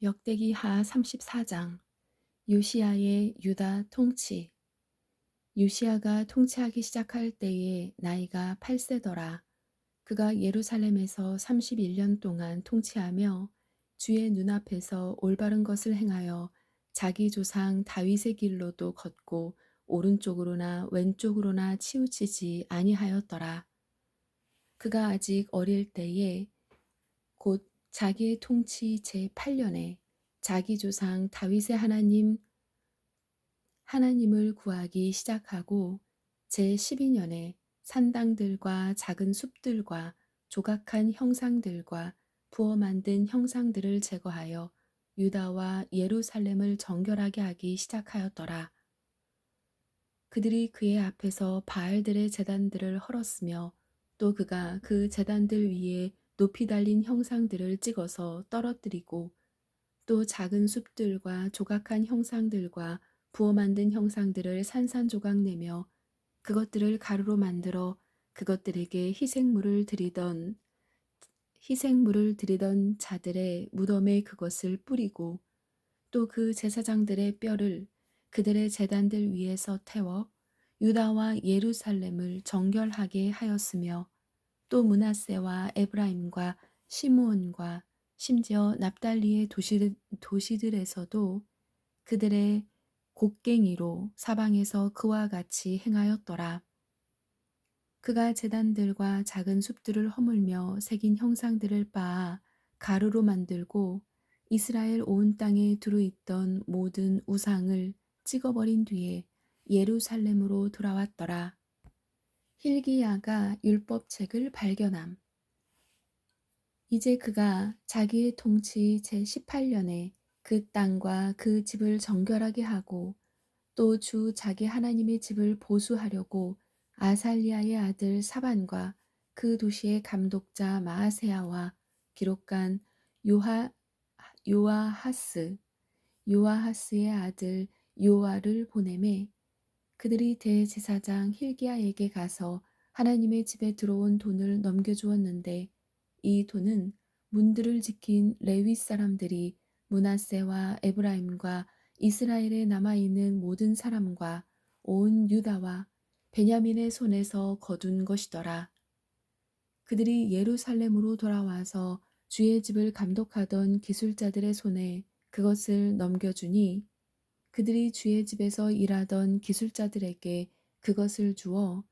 역대기하 34장 요시야의 유다 통치. 요시야가 통치하기 시작할 때에 나이가 8세더라. 그가 예루살렘에서 31년 동안 통치하며 주의 눈앞에서 올바른 것을 행하여 자기 조상 다윗의 길로도 걷고 오른쪽으로나 왼쪽으로나 치우치지 아니하였더라. 그가 아직 어릴 때에 곧 자기의 통치 제8년에 자기 조상 다윗의 하나님을 구하기 시작하고 제12년에 산당들과 작은 숲들과 조각한 형상들과 부어 만든 형상들을 제거하여 유다와 예루살렘을 정결하게 하기 시작하였더라. 그들이 그의 앞에서 바알들의 제단들을 헐었으며 또 그가 그 제단들 위에 높이 달린 형상들을 찍어서 떨어뜨리고 또 작은 숲들과 조각한 형상들과 부어 만든 형상들을 산산조각 내며 그것들을 가루로 만들어 그것들에게 희생물을 드리던 자들의 무덤에 그것을 뿌리고 또 그 제사장들의 뼈를 그들의 제단들 위에서 태워 유다와 예루살렘을 정결하게 하였으며 또 므낫세와 에브라임과 시므온과 심지어 납달리의 도시들에서도 그들의 곡괭이로 사방에서 그와 같이 행하였더라. 그가 제단들과 작은 숲들을 허물며 새긴 형상들을 빻아 가루로 만들고 이스라엘 온 땅에 두루 있던 모든 우상을 찍어버린 뒤에 예루살렘으로 돌아왔더라. hil기야가 율법책을 발견함. 이제 그가 자기의 통치 제18년에 그 땅과 그 집을 정결하게 하고 또 주 자기 하나님의 집을 보수하려고 아살리아의 아들 사반과 그 도시의 감독자 마아세야와 기록관 요하, 요아하스, 요아하스의 아들 요아를 보내매 그들이 대제사장 hil기야에게 가서 하나님의 집에 들어온 돈을 넘겨주었는데 이 돈은 문들을 지킨 레위 사람들이 므낫세와 에브라임과 이스라엘에 남아있는 모든 사람과 온 유다와 베냐민의 손에서 거둔 것이더라. 그들이 예루살렘으로 돌아와서 주의 집을 감독하던 기술자들의 손에 그것을 넘겨주니 그들이 주의 집에서 일하던 기술자들에게 그것을 주어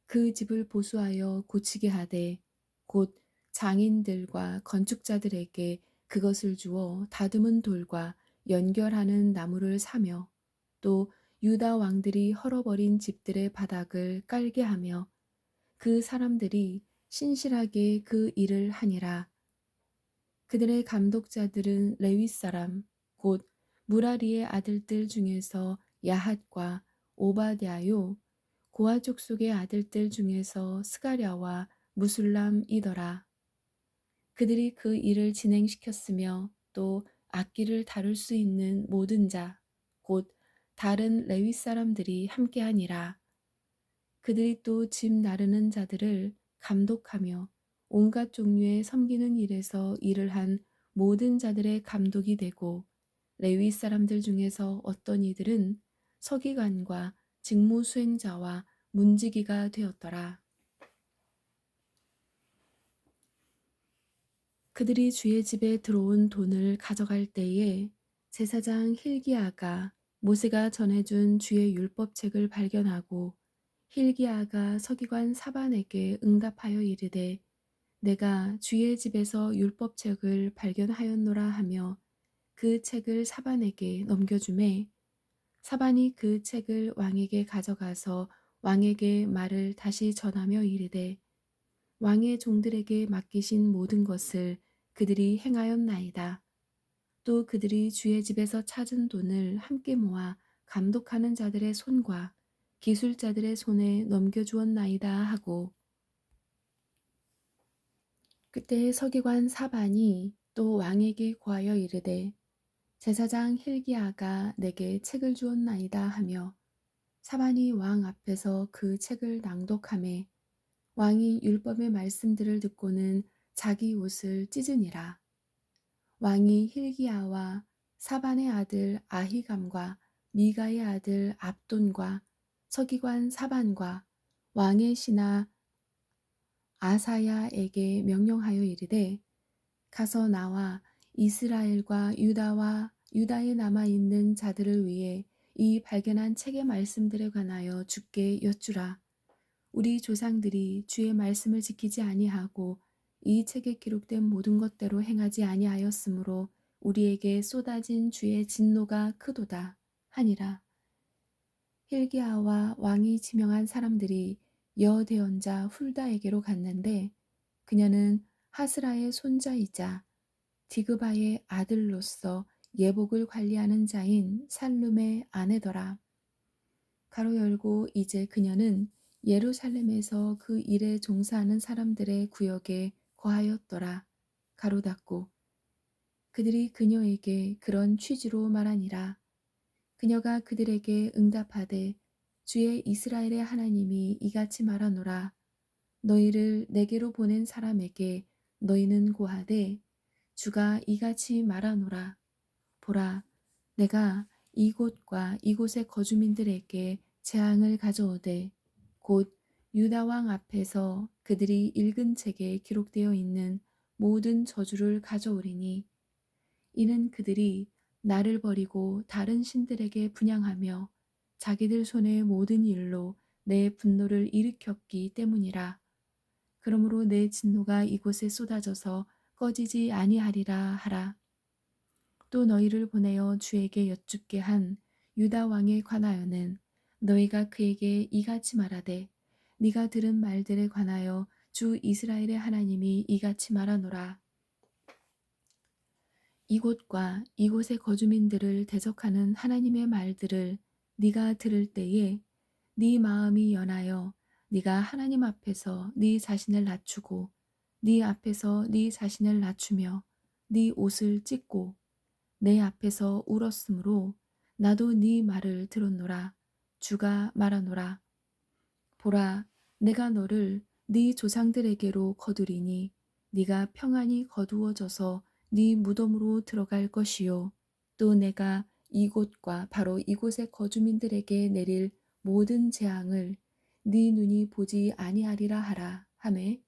그 집을 보수하여 고치게 하되 곧 장인들과 건축자들에게 그것을 주어 다듬은 돌과 연결하는 나무를 사며 또 유다 왕들이 헐어버린 집들의 바닥을 깔게 하며 그 사람들이 신실하게 그 일을 하니라. 그들의 감독자들은 레위 사람 곧 무라리의 아들들 중에서 야핫과 오바댜요 고아 족속의 아들들 중에서 스가랴와 무술람이더라. 그들이 그 일을 진행시켰으며 또 악기를 다룰 수 있는 모든 자 곧 다른 레위 사람들이 함께하니라. 그들이 또 집 나르는 자들을 감독하며 온갖 종류의 섬기는 일에서 일을 한 모든 자들의 감독이 되고 레위 사람들 중에서 어떤 이들은 서기관과 직무 수행자와 문지기가 되었더라. 그들이 주의 집에 들어온 돈을 가져갈 때에 제사장 hil기야가 모세가 전해준 주의 율법책을 발견하고 hil기야가 서기관 사반에게 응답하여 이르되 내가 주의 집에서 율법책을 발견하였노라 하며 그 책을 사반에게 넘겨주매 사반이 그 책을 왕에게 가져가서 왕에게 말을 다시 전하며 이르되 왕의 종들에게 맡기신 모든 것을 그들이 행하였나이다. 또 그들이 주의 집에서 찾은 돈을 함께 모아 감독하는 자들의 손과 기술자들의 손에 넘겨주었나이다 하고 그때 서기관 사반이 또 왕에게 고하여 이르되 제사장 hil기야가 내게 책을 주었나이다 하며 사반이 왕 앞에서 그 책을 낭독하매 왕이 율법의 말씀들을 듣고는 자기 옷을 찢으니라. 왕이 hil기야와 사반의 아들 아히감과 미가의 아들 압돈과 서기관 사반과 왕의 신하 아사야에게 명령하여 이르되 가서 나와 이스라엘과 유다와 유다에 남아 있는 자들을 위해 이 발견한 책의 말씀들에 관하여 주께 여쭈라. 우리 조상들이 주의 말씀을 지키지 아니하고 이 책에 기록된 모든 것대로 행하지 아니하였으므로 우리에게 쏟아진 주의 진노가 크도다 하니라. hil기야와 왕이 지명한 사람들이 여대언자 훌다에게로 갔는데 그녀는 하스라의 손자이자 디그바의 아들로서 예복을 관리하는 자인 살룸의 아내더라. 가로 열고 이제 그녀는 예루살렘에서 그 일에 종사하는 사람들의 구역에 거하였더라. 가로 닫고 그들이 그녀에게 그런 취지로 말하니라. 그녀가 그들에게 응답하되 주의 이스라엘의 하나님이 이같이 말하노라. 너희를 내게로 보낸 사람에게 너희는 고하되 주가 이같이 말하노라. 보라, 내가 이곳과 이곳의 거주민들에게 재앙을 가져오되 곧 유다 왕 앞에서 그들이 읽은 책에 기록되어 있는 모든 저주를 가져오리니 이는 그들이 나를 버리고 다른 신들에게 분향하며 자기들 손의 모든 일로 내 분노를 일으켰기 때문이라. 그러므로 내 진노가 이곳에 쏟아져서 꺼지지 아니하리라 하라. 또 너희를 보내어 주에게 여쭙게 한 유다 왕에 관하여는 너희가 그에게 이같이 말하되 네가 들은 말들에 관하여 주 이스라엘의 하나님이 이같이 말하노라. 이곳과 이곳의 거주민들을 대적하는 하나님의 말들을 네가 들을 때에 네 마음이 연하여 네가 하나님 앞에서 네 자신을 낮추고 네 앞에서 네 자신을 낮추며 네 옷을 찢고 내 앞에서 울었으므로 나도 네 말을 들었노라. 주가 말하노라. 보라, 내가 너를 네 조상들에게로 거두리니 네가 평안히 거두어져서 네 무덤으로 들어갈 것이요. 또 내가 이곳과 바로 이곳의 거주민들에게 내릴 모든 재앙을 네 눈이 보지 아니하리라 하라 하매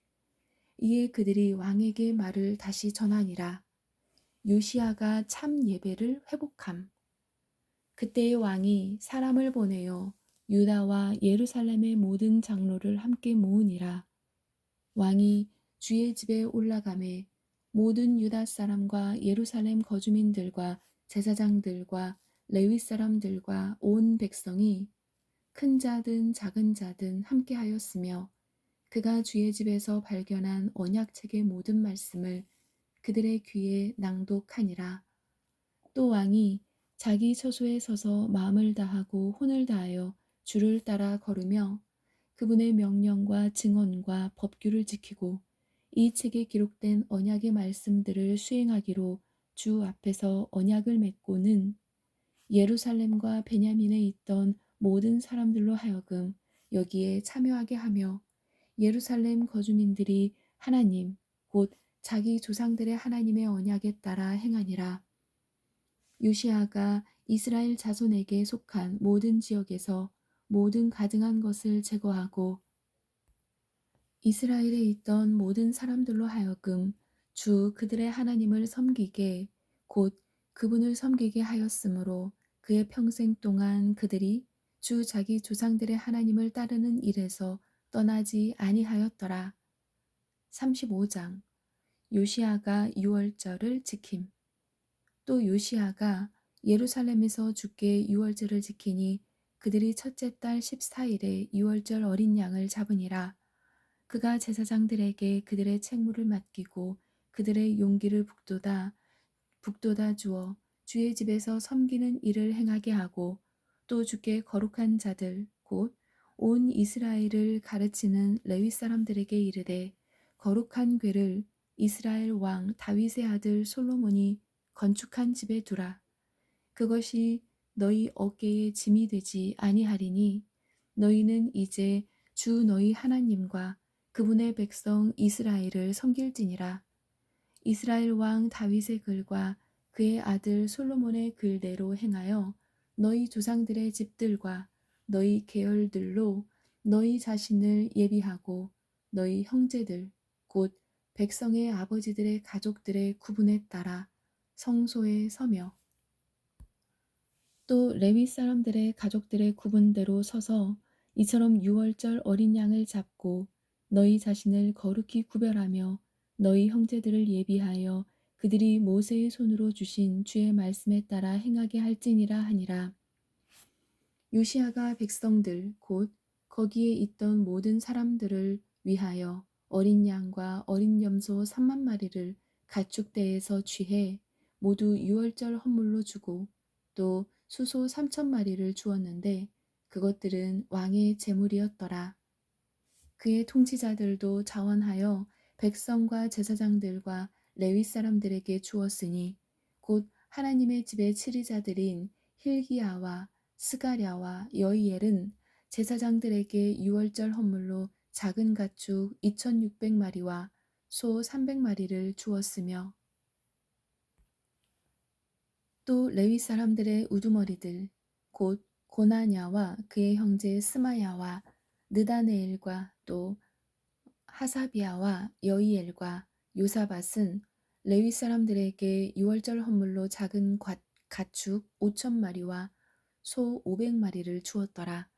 이에 그들이 왕에게 말을 다시 전하니라. 요시야가 참 예배를 회복함. 그때의 왕이 사람을 보내어 유다와 예루살렘의 모든 장로를 함께 모으니라. 왕이 주의 집에 올라가매 모든 유다 사람과 예루살렘 거주민들과 제사장들과 레위 사람들과 온 백성이 큰 자든 작은 자든 함께 하였으며 그가 주의 집에서 발견한 언약책의 모든 말씀을 그들의 귀에 낭독하니라. 또 왕이 자기 처소에 서서 마음을 다하고 혼을 다하여 주를 따라 걸으며 그분의 명령과 증언과 법규를 지키고 이 책에 기록된 언약의 말씀들을 수행하기로 주 앞에서 언약을 맺고는 예루살렘과 베냐민에 있던 모든 사람들로 하여금 여기에 참여하게 하며 예루살렘 거주민들이 하나님 곧 자기 조상들의 하나님의 언약에 따라 행하니라. 요시야가 이스라엘 자손에게 속한 모든 지역에서 모든 가증한 것을 제거하고 이스라엘에 있던 모든 사람들로 하여금 주 그들의 하나님을 섬기게 곧 그분을 섬기게 하였으므로 그의 평생 동안 그들이 주 자기 조상들의 하나님을 따르는 일에서 떠나지 아니하였더라. 35장 요시야가 유월절을 지킴. 또 요시야가 예루살렘에서 주께 유월절을 지키니 그들이 첫째 달 14일에 유월절 어린 양을 잡으니라. 그가 제사장들에게 그들의 책무를 맡기고 그들의 용기를 북돋아 주어 주의 집에서 섬기는 일을 행하게 하고 또 주께 거룩한 자들 곧 온 이스라엘을 가르치는 레위 사람들에게 이르되 거룩한 궤를 이스라엘 왕 다윗의 아들 솔로몬이 건축한 집에 두라. 그것이 너희 어깨에 짐이 되지 아니하리니 너희는 이제 주 너희 하나님과 그분의 백성 이스라엘을 섬길지니라. 이스라엘 왕 다윗의 글과 그의 아들 솔로몬의 글대로 행하여 너희 조상들의 집들과 너희 계열들로 너희 자신을 예비하고 너희 형제들 곧 백성의 아버지들의 가족들의 구분에 따라 성소에 서며 또 레위 사람들의 가족들의 구분대로 서서 이처럼 유월절 어린 양을 잡고 너희 자신을 거룩히 구별하며 너희 형제들을 예비하여 그들이 모세의 손으로 주신 주의 말씀에 따라 행하게 할지니라 하니라. 요시야가 백성들 곧 거기에 있던 모든 사람들을 위하여 어린 양과 어린 염소 3만 마리를 가축대에서 취해 모두 유월절 헌물로 주고 또 수소 3천 마리를 주었는데 그것들은 왕의 제물이었더라. 그의 통치자들도 자원하여 백성과 제사장들과 레위 사람들에게 주었으니 곧 하나님의 집의 치리자들인 힐기야와 스가랴와 여이엘은 제사장들에게 유월절 헌물로 작은 가축 2,600마리와 소 300마리를 주었으며 또 레위 사람들의 우두머리들 곧 고나냐와 그의 형제 스마야와 느다네엘과 또 하사비아와 여이엘과 요사밧은 레위 사람들에게 유월절 헌물로 작은 가축 5천 마리와 소 500마리를 주었더라.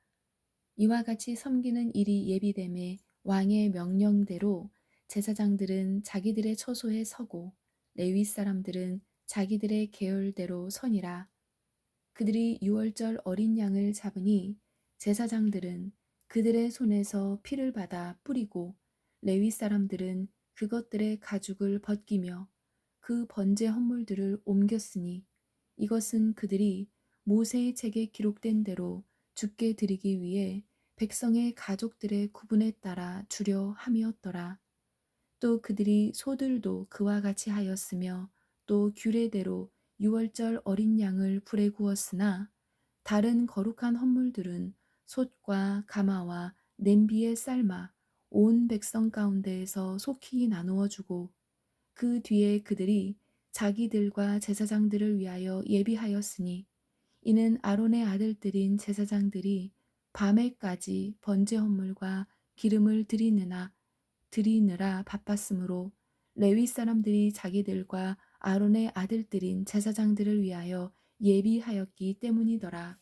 이와 같이 섬기는 일이 예비됨에 왕의 명령대로 제사장들은 자기들의 처소에 서고 레위 사람들은 자기들의 계열대로 서니라. 그들이 유월절 어린 양을 잡으니 제사장들은 그들의 손에서 피를 받아 뿌리고 레위 사람들은 그것들의 가죽을 벗기며 그 번제 헌물들을 옮겼으니 이것은 그들이 모세의 책에 기록된 대로 주께 드리기 위해 백성의 가족들의 구분에 따라 주려 함이었더라. 또 그들이 소들도 그와 같이 하였으며 또 규례대로 유월절 어린 양을 불에 구웠으나 다른 거룩한 헌물들은 솥과 가마와 냄비에 삶아 온 백성 가운데에서 속히 나누어 주고 그 뒤에 그들이 자기들과 제사장들을 위하여 예비하였으니 이는 아론의 아들들인 제사장들이 밤에까지 번제 헌물과 기름을 드리느라 바빴으므로 레위 사람들이 자기들과 아론의 아들들인 제사장들을 위하여 예비하였기 때문이더라.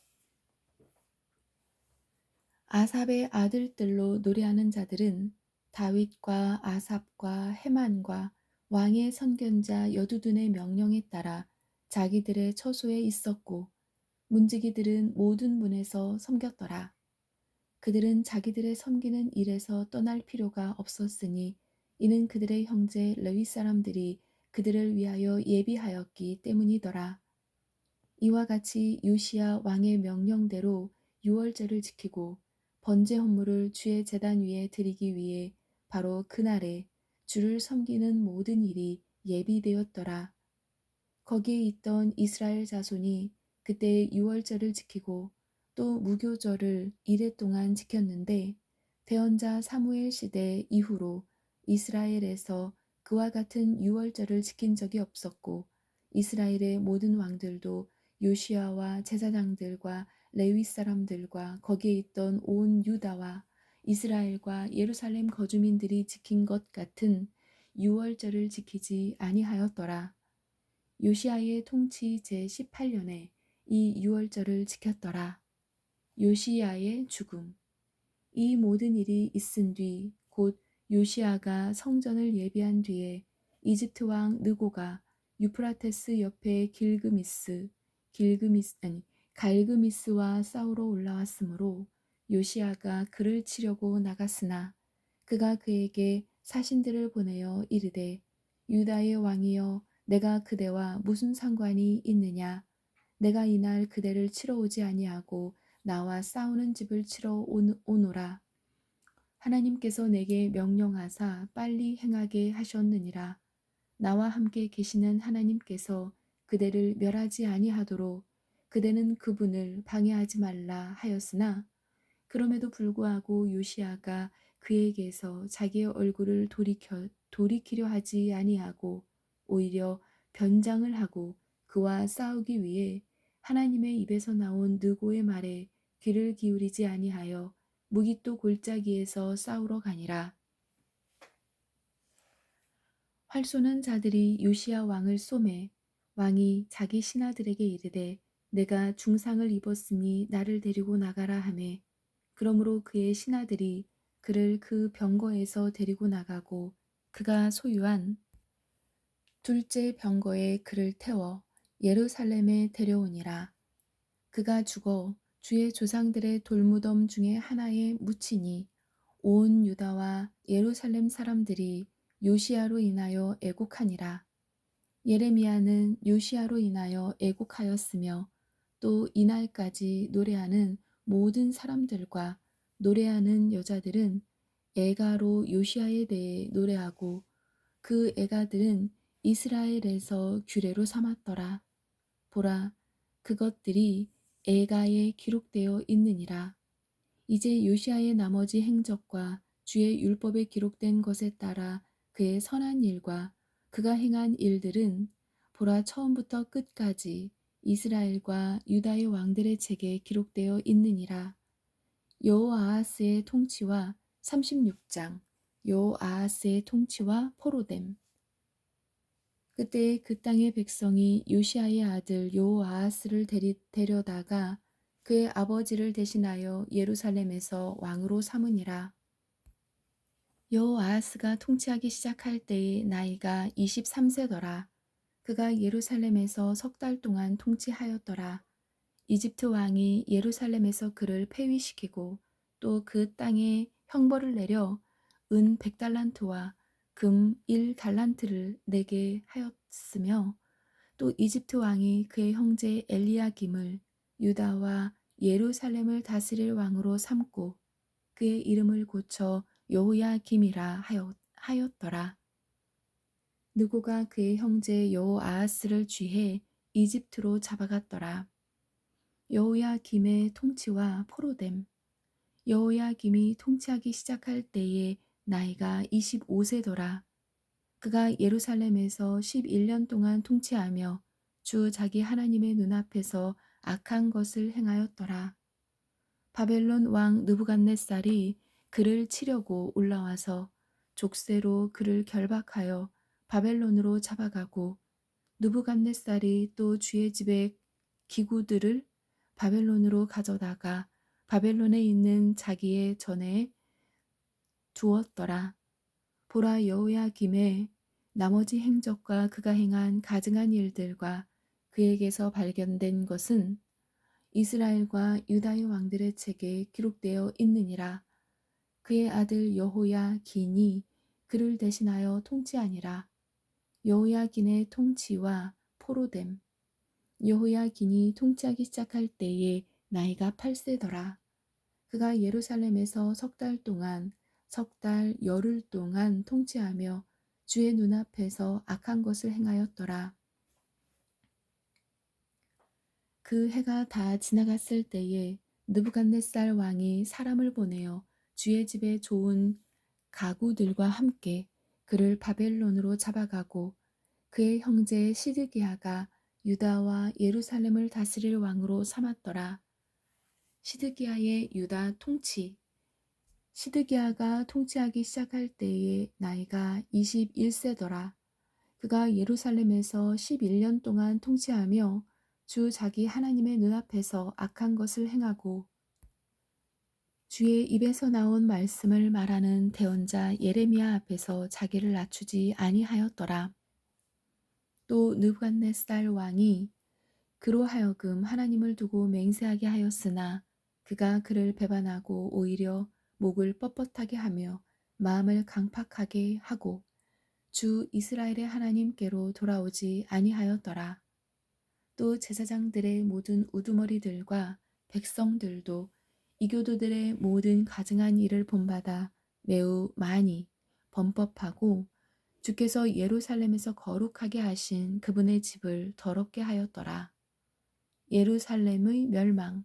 아삽의 아들들로 노래하는 자들은 다윗과 아삽과 헤만과 왕의 선견자 여두둔의 명령에 따라 자기들의 처소에 있었고 문지기들은 모든 문에서 섬겼더라. 그들은 자기들의 섬기는 일에서 떠날 필요가 없었으니 이는 그들의 형제 레위 사람들이 그들을 위하여 예비하였기 때문이더라. 이와 같이 요시야 왕의 명령대로 유월절을 지키고 번제 헌물을 주의 제단 위에 드리기 위해 바로 그날에 주를 섬기는 모든 일이 예비되었더라. 거기에 있던 이스라엘 자손이 그때 유월절을 지키고 또 무교절을 이래 동안 지켰는데 대언자 사무엘 시대 이후로 이스라엘에서 그와 같은 유월절을 지킨 적이 없었고 이스라엘의 모든 왕들도 요시아와 제사장들과 레위 사람들과 거기에 있던 온 유다와 이스라엘과 예루살렘 거주민들이 지킨 것 같은 유월절을 지키지 아니하였더라. 요시아의 통치 제18년에 이 유월절을 지켰더라. 요시야의 죽음. 이 모든 일이 있은 뒤 곧 요시아가 성전을 예비한 뒤에 이집트 왕 느고가 유프라테스 옆에 갈그미스와 싸우러 올라왔으므로 요시아가 그를 치려고 나갔으나 그가 그에게 사신들을 보내어 이르되 유다의 왕이여 내가 그대와 무슨 상관이 있느냐 내가 이날 그대를 치러 오지 아니하고 나와 싸우는 집을 치러 오노라. 하나님께서 내게 명령하사 빨리 행하게 하셨느니라. 나와 함께 계시는 하나님께서 그대를 멸하지 아니하도록 그대는 그분을 방해하지 말라 하였으나 그럼에도 불구하고 요시아가 그에게서 자기의 얼굴을 돌이키려 하지 아니하고 오히려 변장을 하고 그와 싸우기 위해 하나님의 입에서 나온 느고의 말에 귀를 기울이지 아니하여 무기또 골짜기에서 싸우러 가니라. 활 쏘는 자들이 요시야 왕을 쏘매 왕이 자기 신하들에게 이르되 내가 중상을 입었으니 나를 데리고 나가라 하매 그러므로 그의 신하들이 그를 그 병거에서 데리고 나가고 그가 소유한 둘째 병거에 그를 태워 예루살렘에 데려오니라. 그가 죽어 주의 조상들의 돌무덤 중에 하나에 묻히니 온 유다와 예루살렘 사람들이 요시야로 인하여 애곡하니라. 예레미야는 요시야로 인하여 애곡하였으며 또 이날까지 노래하는 모든 사람들과 노래하는 여자들은 애가로 요시야에 대해 노래하고 그 애가들은 이스라엘에서 규례로 삼았더라. 보라, 그것들이 애가에 기록되어 있느니라. 이제 요시야의 나머지 행적과 주의 율법에 기록된 것에 따라 그의 선한 일과 그가 행한 일들은 보라 처음부터 끝까지 이스라엘과 유다의 왕들의 책에 기록되어 있느니라. 여호아하스의 통치와 36장 여호아하스의 통치와 포로됨. 그때 그 땅의 백성이 요시야의 아들 여호아하스를 데려다가 그의 아버지를 대신하여 예루살렘에서 왕으로 삼으니라. 여호아하스가 통치하기 시작할 때의 나이가 23세더라. 그가 예루살렘에서 석 달 동안 통치하였더라. 이집트 왕이 예루살렘에서 그를 폐위시키고 또 그 땅에 형벌을 내려 은 100달란트와 금 1달란트를 내게 하였으며 또 이집트 왕이 그의 형제 엘리야김을 유다와 예루살렘을 다스릴 왕으로 삼고 그의 이름을 고쳐 여호야김이라 하였더라. 느고가 그의 형제 여호아하스를 쥐해 이집트로 잡아갔더라. 여호야김의 통치와 포로됨. 여호야김이 통치하기 시작할 때에 나이가 25세더라. 그가 예루살렘에서 11년 동안 통치하며 주 자기 하나님의 눈앞에서 악한 것을 행하였더라. 바벨론 왕 느부갓네살이 그를 치려고 올라와서 족쇄로 그를 결박하여 바벨론으로 잡아가고 느부갓네살이 또 주의 집의 기구들을 바벨론으로 가져다가 바벨론에 있는 자기의 전에 두었더라. 보라, 여호야김의 나머지 행적과 그가 행한 가증한 일들과 그에게서 발견된 것은 이스라엘과 유다의 왕들의 책에 기록되어 있느니라. 그의 아들 여호야긴이 그를 대신하여 통치하니라. 여호야긴의 통치와 포로됨. 여호야긴이 통치하기 시작할 때에 나이가 8세더라. 그가 예루살렘에서 석 달 동안 석 달 열흘 동안 통치하며 주의 눈앞에서 악한 것을 행하였더라. 그 해가 다 지나갔을 때에 느부갓네살 왕이 사람을 보내어 주의 집에 좋은 가구들과 함께 그를 바벨론으로 잡아가고 그의 형제 시드기야가 유다와 예루살렘을 다스릴 왕으로 삼았더라. 시드기야의 유다 통치. 시드기야가 통치하기 시작할 때의 나이가 21세더라. 그가 예루살렘에서 11년 동안 통치하며 주 자기 하나님의 눈앞에서 악한 것을 행하고 주의 입에서 나온 말씀을 말하는 대언자 예레미야 앞에서 자기를 낮추지 아니하였더라. 또 느부갓네살 왕이 그로 하여금 하나님을 두고 맹세하게 하였으나 그가 그를 배반하고 오히려 목을 뻣뻣하게 하며 마음을 강팍하게 하고 주 이스라엘의 하나님께로 돌아오지 아니하였더라. 또 제사장들의 모든 우두머리들과 백성들도 이교도들의 모든 가증한 일을 본받아 매우 많이 범법하고 주께서 예루살렘에서 거룩하게 하신 그분의 집을 더럽게 하였더라. 예루살렘의 멸망.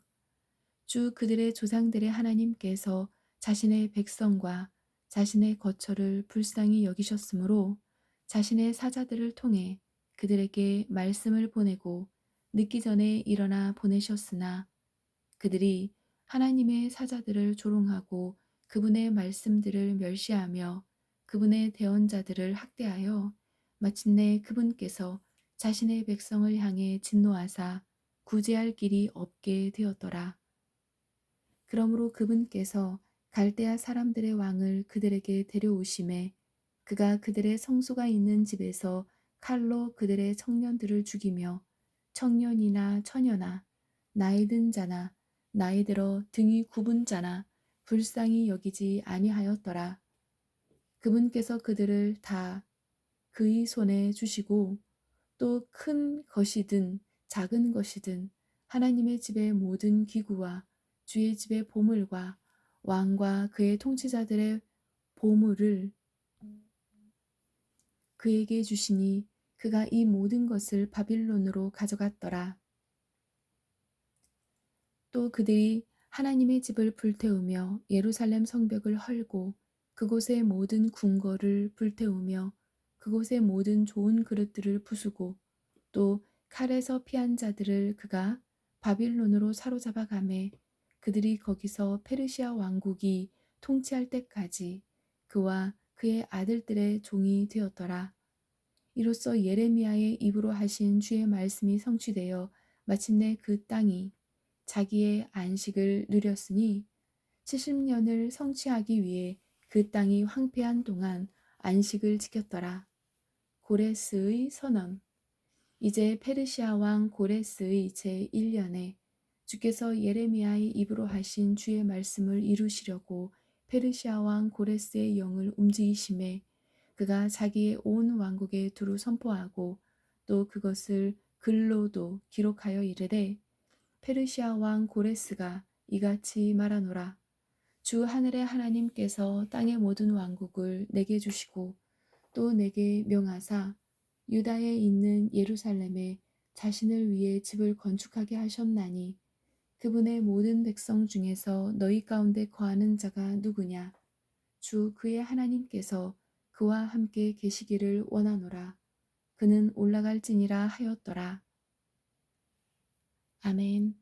주 그들의 조상들의 하나님께서 자신의 백성과 자신의 거처를 불쌍히 여기셨으므로 자신의 사자들을 통해 그들에게 말씀을 보내고 늦기 전에 일어나 보내셨으나 그들이 하나님의 사자들을 조롱하고 그분의 말씀들을 멸시하며 그분의 대언자들을 학대하여 마침내 그분께서 자신의 백성을 향해 진노하사 구제할 길이 없게 되었더라. 그러므로 그분께서 갈대아 사람들의 왕을 그들에게 데려오심에 그가 그들의 성소가 있는 집에서 칼로 그들의 청년들을 죽이며 청년이나 처녀나 나이 든 자나 나이 들어 등이 굽은 자나 불쌍히 여기지 아니하였더라. 그분께서 그들을 다 그의 손에 주시고 또 큰 것이든 작은 것이든 하나님의 집의 모든 기구와 주의 집의 보물과 왕과 그의 통치자들의 보물을 그에게 주시니 그가 이 모든 것을 바빌론으로 가져갔더라. 또 그들이 하나님의 집을 불태우며 예루살렘 성벽을 헐고 그곳의 모든 궁궐을 불태우며 그곳의 모든 좋은 그릇들을 부수고 또 칼에서 피한 자들을 그가 바빌론으로 사로잡아 가매 그들이 거기서 페르시아 왕국이 통치할 때까지 그와 그의 아들들의 종이 되었더라. 이로써 예레미야의 입으로 하신 주의 말씀이 성취되어 마침내 그 땅이 자기의 안식을 누렸으니 70년을 성취하기 위해 그 땅이 황폐한 동안 안식을 지켰더라. 고레스의 선언. 이제 페르시아 왕 고레스의 제1년에 주께서 예레미야의 입으로 하신 주의 말씀을 이루시려고 페르시아 왕 고레스의 영을 움직이심에 그가 자기의 온 왕국에 두루 선포하고 또 그것을 글로도 기록하여 이르되 페르시아 왕 고레스가 이같이 말하노라. 주 하늘의 하나님께서 땅의 모든 왕국을 내게 주시고 또 내게 명하사 유다에 있는 예루살렘에 자신을 위해 집을 건축하게 하셨나니 그분의 모든 백성 중에서 너희 가운데 거하는 자가 누구냐? 주 그의 하나님께서 그와 함께 계시기를 원하노라. 그는 올라갈지니라 하였더라. 아멘.